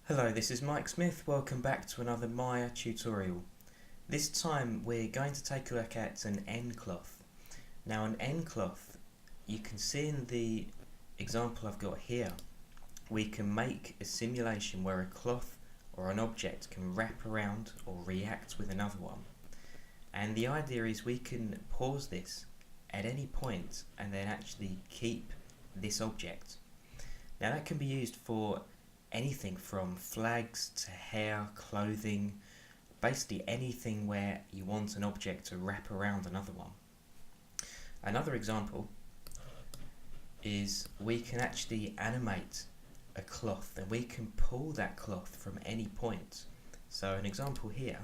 Hello, this is Mike Smith. Welcome back to another Maya tutorial. This time we're going to take a look at an nCloth. Now an nCloth, you can see in the example I've got here, we can make a simulation where a cloth or an object can wrap around or react with another one. And the idea is we can pause this at any point and then actually keep this object. Now that can be used for anything from flags to hair, clothing, basically anything where you want an object to wrap around another one. Another example is we can actually animate a cloth and we can pull that cloth from any point. So an example here,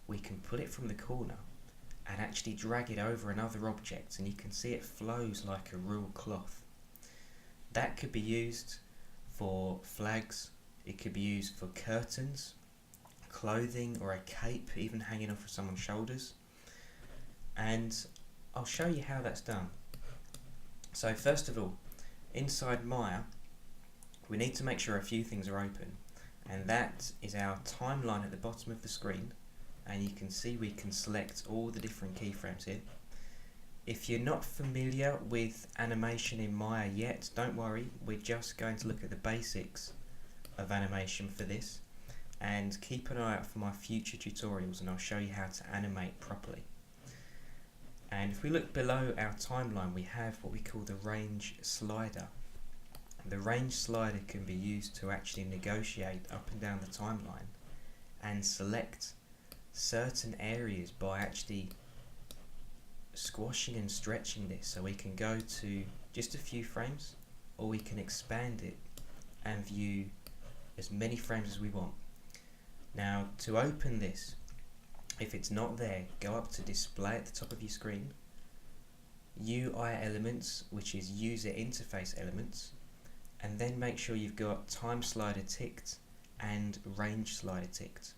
we can put it from the corner and actually drag it over another object, and you can see it flows like a real cloth. That could be used for flags, it could be used for curtains, clothing, or a cape even hanging off of someone's shoulders. And I'll show you how that's done. So first of all, inside Maya, we need to make sure a few things are open, and that is our timeline at the bottom of the screen, and you can see we can select all the different keyframes here. If you're not familiar with animation in Maya yet, don't worry, we're just going to look at the basics of animation for this, and keep an eye out for my future tutorials and I'll show you how to animate properly. And if we look below our timeline, we have what we call the range slider. The range slider can be used to actually negotiate up and down the timeline and select certain areas by actually squashing and stretching this, so we can go to just a few frames, or we can expand it and view as many frames as we want. Now to open this, if it's not there, go up to display at the top of your screen, UI elements, which is user interface elements, and then make sure you've got time slider ticked and range slider ticked.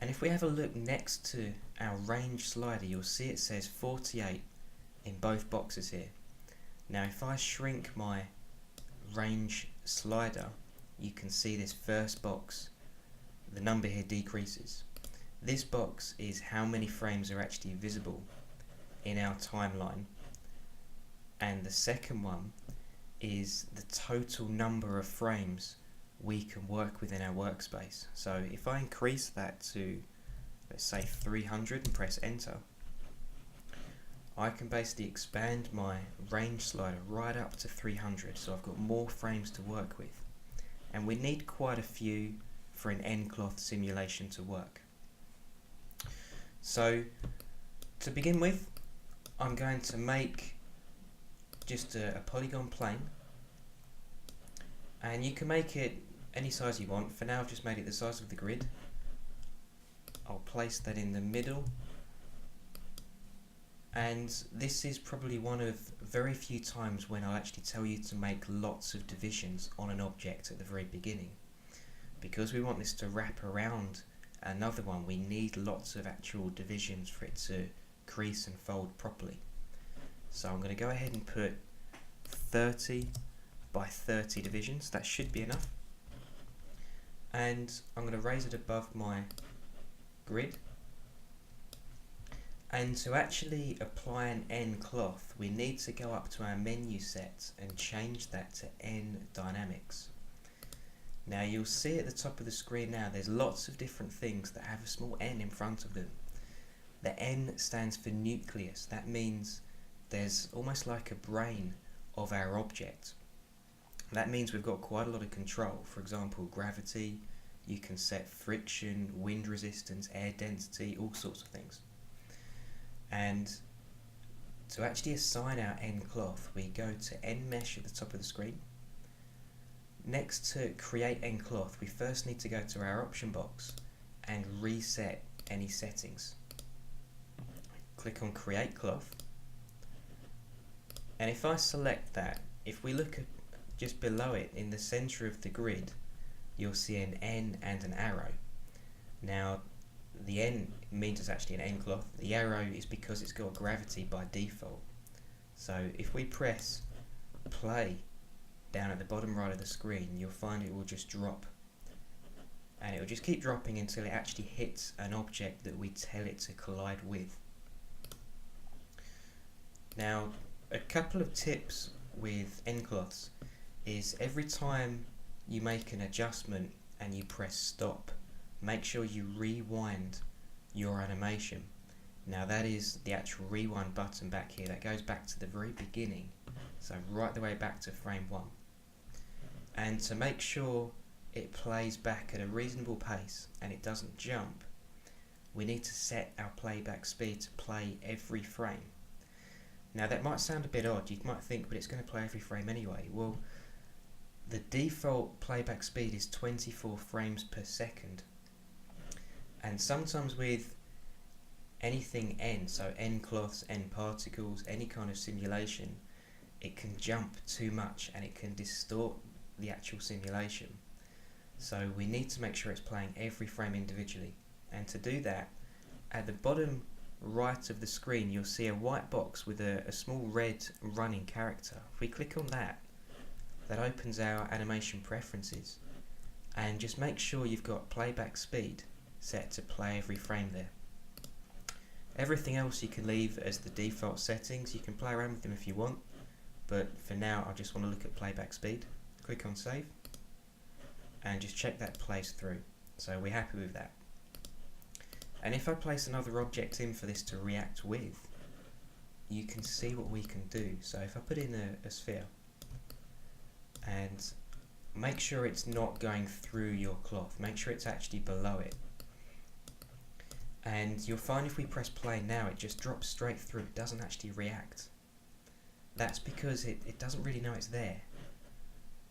And if we have a look next to our range slider, you'll see it says 48 in both boxes here. Now if I shrink my range slider, you can see this first box, the number here decreases. This box is how many frames are actually visible in our timeline, and the second one is the total number of frames we can work with in our workspace. So if I increase that to, let's say 300 and press enter, I can basically expand my range slider right up to 300, so I've got more frames to work with. And we need quite a few for an nCloth simulation to work. So to begin with, I'm going to make just a polygon plane, and you can make it any size you want. For now I've just made it the size of the grid. I'll place that in the middle, and this is probably one of very few times when I'll actually tell you to make lots of divisions on an object at the very beginning. Because we want this to wrap around another one, we need lots of actual divisions for it to crease and fold properly. So I'm going to go ahead and put 30 by 30 divisions, that should be enough. And I'm going to raise it above my grid. And to actually apply an nCloth, we need to go up to our menu set and change that to N Dynamics. Now you'll see at the top of the screen now there's lots of different things that have a small n in front of them. The N stands for nucleus. That means there's almost like a brain of our object. That means we've got quite a lot of control. For example, gravity, you can set friction, wind resistance, air density, all sorts of things. And to actually assign our nCloth, we go to nMesh at the top of the screen. Next to create nCloth, we first need to go to our option box and reset any settings. Click on create cloth, and if I select that, if we look at just below it in the center of the grid, you'll see an N and an arrow. Now the N means it's actually an nCloth, the arrow is because it's got gravity by default. So if we press play down at the bottom right of the screen, you'll find it will just drop. And it will just keep dropping until it actually hits an object that we tell it to collide with. Now, a couple of tips with nCloths is every time you make an adjustment and you press stop, make sure you rewind your animation. Now that is the actual rewind button back here, that goes back to the very beginning, so right the way back to frame 1. And to make sure it plays back at a reasonable pace and it doesn't jump, we need to set our playback speed to play every frame. Now that might sound a bit odd, you might think, but it's going to play every frame anyway. Well, the default playback speed is 24 frames per second. And sometimes with anything N, so nCloths, nParticles, any kind of simulation, it can jump too much and it can distort the actual simulation. So we need to make sure it's playing every frame individually. And to do that, at the bottom right of the screen you'll see a white box with a small red running character. If we click on that, that opens our animation preferences, and just make sure you've got playback speed set to play every frame there. Everything else you can leave as the default settings. You can play around with them if you want, but for now I just want to look at playback speed. Click on save and just check that plays through. So we're happy with that. And if I place another object in for this to react with, you can see what we can do. So if I put in a sphere, and make sure it's not going through your cloth, make sure it's actually below it. And you'll find if we press play now, it just drops straight through, it doesn't actually react. That's because it doesn't really know it's there.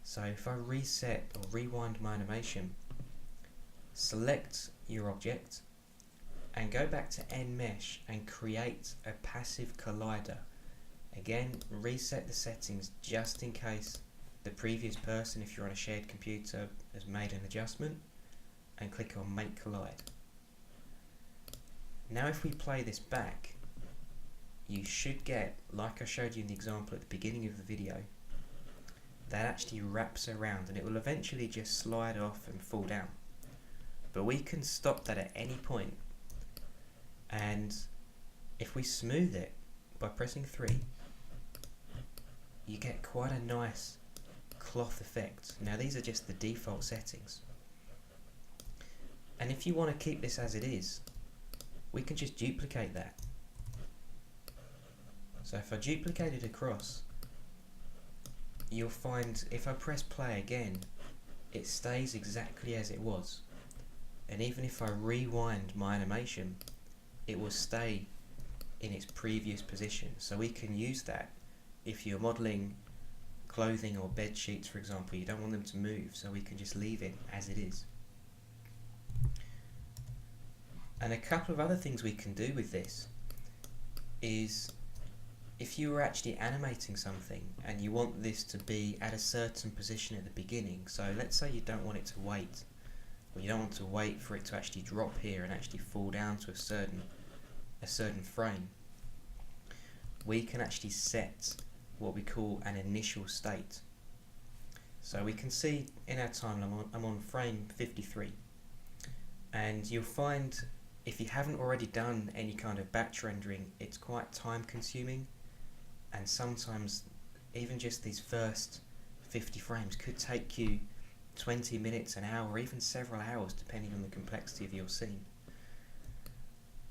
So if I reset or rewind my animation, select your object, and go back to nMesh and create a passive collider. Again, reset the settings just in case the previous person, if you're on a shared computer, has made an adjustment, and click on Make Collide. Now if we play this back, you should get, like I showed you in the example at the beginning of the video, that actually wraps around and it will eventually just slide off and fall down. But we can stop that at any point, and if we smooth it by pressing 3, you get quite a nice cloth effect. Now these are just the default settings, and if you want to keep this as it is, we can just duplicate that. So if I duplicate it across, you'll find if I press play again, it stays exactly as it was, and even if I rewind my animation, it will stay in its previous position. So we can use that if you're modelling clothing or bed sheets, for example. You don't want them to move, so we can just leave it as it is. And a couple of other things we can do with this is, if you were actually animating something and you want this to be at a certain position at the beginning, so let's say you don't want it to wait, or you don't want to wait for it to actually drop here and actually fall down to a certain frame, we can actually set what we call an initial state. So we can see in our timeline I'm on frame 53, and you'll find if you haven't already done any kind of batch rendering, it's quite time consuming, and sometimes even just these first 50 frames could take you 20 minutes, an hour, or even several hours depending on the complexity of your scene.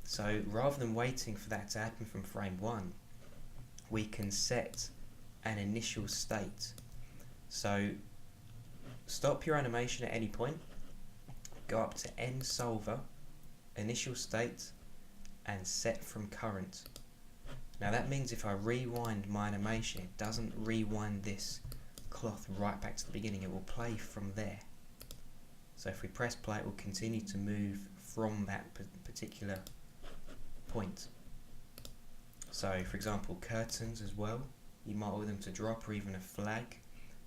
So rather than waiting for that to happen from frame 1, we can set an initial state. So stop your animation at any point, go up to nSolver, initial state, and set from current. Now that means if I rewind my animation, it doesn't rewind this cloth right back to the beginning, it will play from there. So if we press play, it will continue to move from that particular point. So for example, curtains as well, you might want them to drop, or even a flag,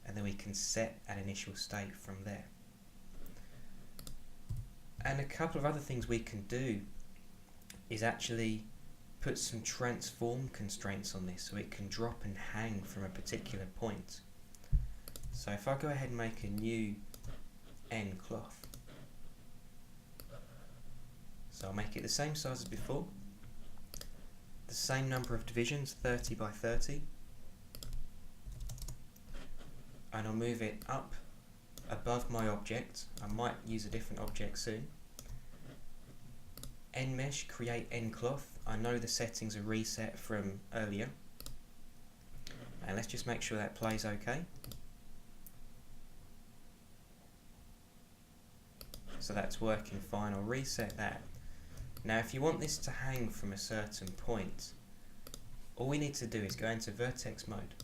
and then we can set an initial state from there. And a couple of other things we can do is actually put some transform constraints on this, so it can drop and hang from a particular point. So if I go ahead and make a new nCloth, so I'll make it the same size as before, the same number of divisions, 30 by 30, and I'll move it up above my object. I might use a different object soon. nMesh, create nCloth. I know the settings are reset from earlier, and let's just make sure that plays okay. So that's working fine. I'll reset that. Now if you want this to hang from a certain point, all we need to do is go into vertex mode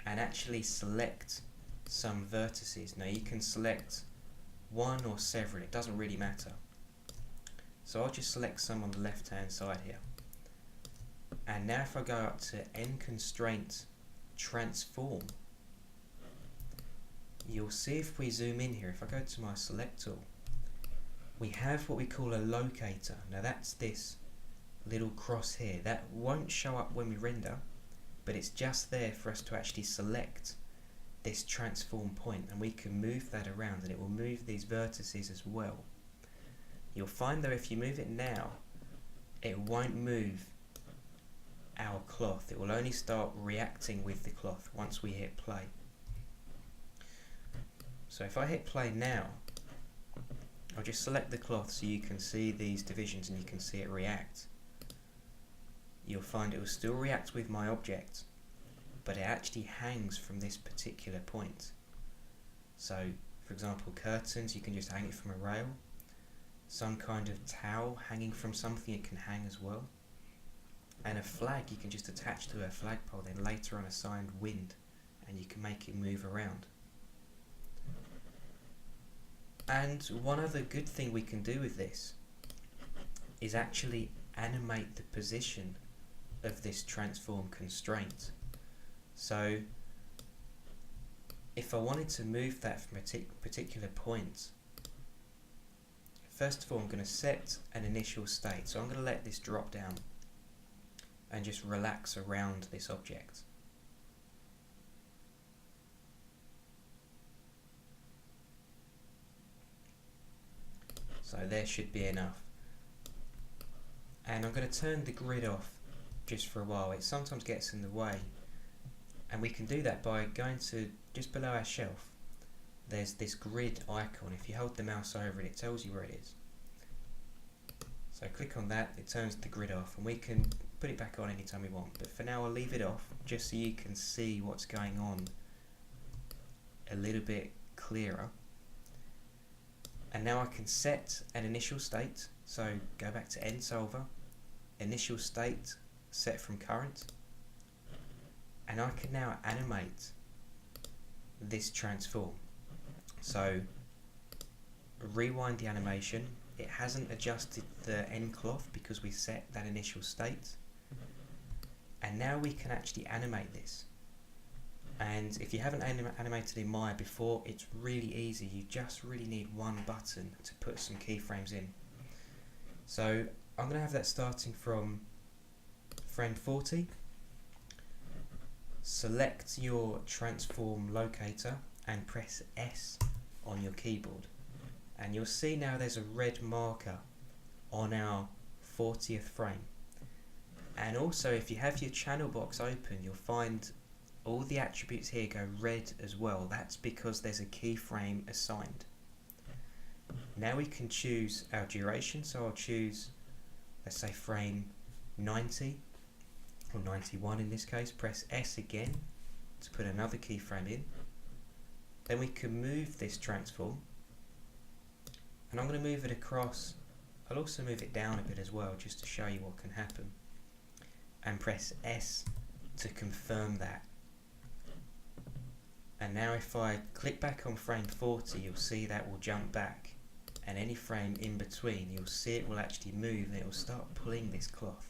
and actually select some vertices. Now you can select one or several, it doesn't really matter. So I'll just select some on the left hand side here. And now if I go up to nConstraint Transform, you'll see if we zoom in here, if I go to my select tool, we have what we call a locator. Now that's this little cross here. That won't show up when we render, but it's just there for us to actually select this transform point, and we can move that around and it will move these vertices as well. You'll find though if you move it now, it won't move our cloth. It will only start reacting with the cloth once we hit play. So if I hit play now, I'll just select the cloth so you can see these divisions and you can see it react. You'll find it will still react with my object, but it actually hangs from this particular point. So for example, curtains, you can just hang it from a rail. Some kind of towel hanging from something, it can hang as well. And a flag you can just attach to a flagpole, then later on assign wind, and you can make it move around. And one other good thing we can do with this is actually animate the position of this transform constraint. So if I wanted to move that from a particular point, first of all I'm going to set an initial state. So I'm going to let this drop down and just relax around this object. So there should be enough. And I'm going to turn the grid off just for a while. It sometimes gets in the way. And we can do that by going to just below our shelf. There's this grid icon. If you hold the mouse over it, it tells you where it is. So click on that, it turns the grid off, and we can put it back on anytime we want. But for now I'll leave it off just so you can see what's going on a little bit clearer. And now I can set an initial state. So go back to nSolver, initial state set from current, and I can now animate this transform. So rewind the animation. It hasn't adjusted the nCloth because we set that initial state, and now we can actually animate this. And if you haven't animated in Maya before, it's really easy. You just really need one button to put some keyframes in. So I'm going to have that starting from frame 40. Select your transform locator and press S on your keyboard. And you'll see now there's a red marker on our 40th frame. And also if you have your channel box open, you'll find all the attributes here go red as well. That's because there's a keyframe assigned. Now we can choose our duration, so I'll choose, let's say frame 90 or 91 in this case. Press S again to put another keyframe in. Then we can move this transform, and I'm going to move it across. I'll also move it down a bit as well just to show you what can happen, and press S to confirm that. And now if I click back on frame 40, you'll see that will jump back, and any frame in between you'll see it will actually move and it will start pulling this cloth.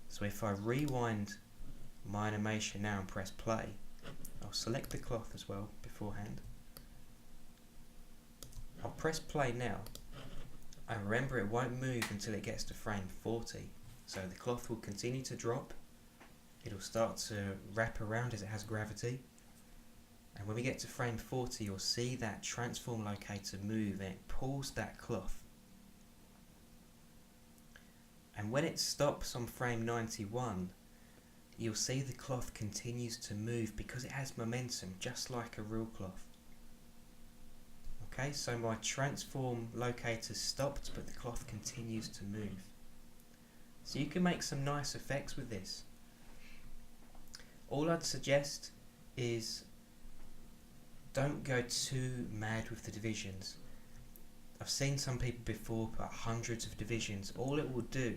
So if I rewind my animation now and press play, I'll select the cloth as well beforehand. I'll press play now, and remember it won't move until it gets to frame 40. So the cloth will continue to drop, it'll start to wrap around as it has gravity, And when we get to frame 40, you'll see that transform locator move and it pulls that cloth. And when it stops on frame 91, you'll see the cloth continues to move because it has momentum, just like a real cloth. Okay, so my transform locator stopped, but the cloth continues to move. So you can make some nice effects with this. All I'd suggest is don't go too mad with the divisions. I've seen some people before put hundreds of divisions. All it will do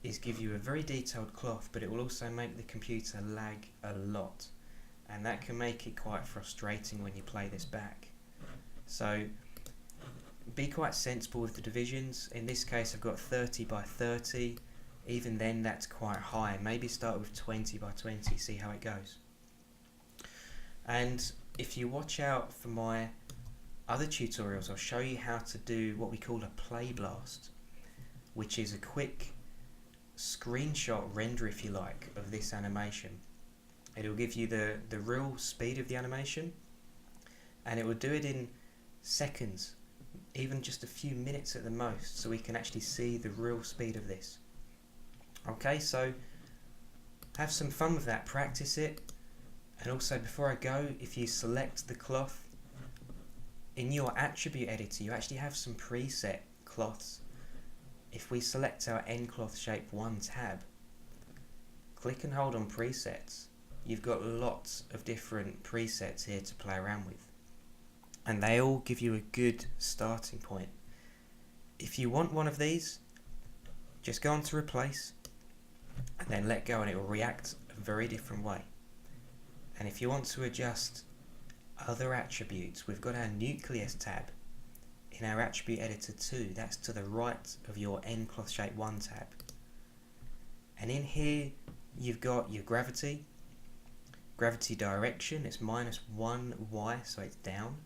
is give you a very detailed cloth, but it will also make the computer lag a lot, and that can make it quite frustrating when you play this back. So be quite sensible with the divisions. In this case I've got 30 by 30. Even then that's quite high. Maybe start with 20 by 20, see how it goes. And if you watch out for my other tutorials, I'll show you how to do what we call a play blast, which is a quick screenshot render, if you like, of this animation. It'll give you the real speed of the animation, and it will do it in seconds, even just a few minutes at the most, so we can actually see the real speed of this. Okay, so have some fun with that, practice it. And also, before I go, if you select the cloth in your attribute editor, you actually have some preset cloths. If we select our nCloth Shape 1 tab, click and hold on presets, you've got lots of different presets here to play around with, and they all give you a good starting point. If you want one of these, just go on to replace and then let go, and it will react a very different way. And if you want to adjust other attributes, we've got our nucleus tab in our attribute editor 2. That's to the right of your nCloth Shape 1 tab. And in here you've got your gravity direction, it's -1y, so it's down.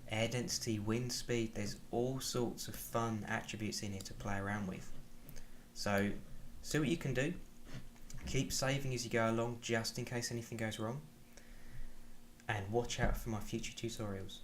Air density, wind speed, there's all sorts of fun attributes in here to play around with. So see what you can do. Keep saving as you go along, just in case anything goes wrong. And watch out for my future tutorials.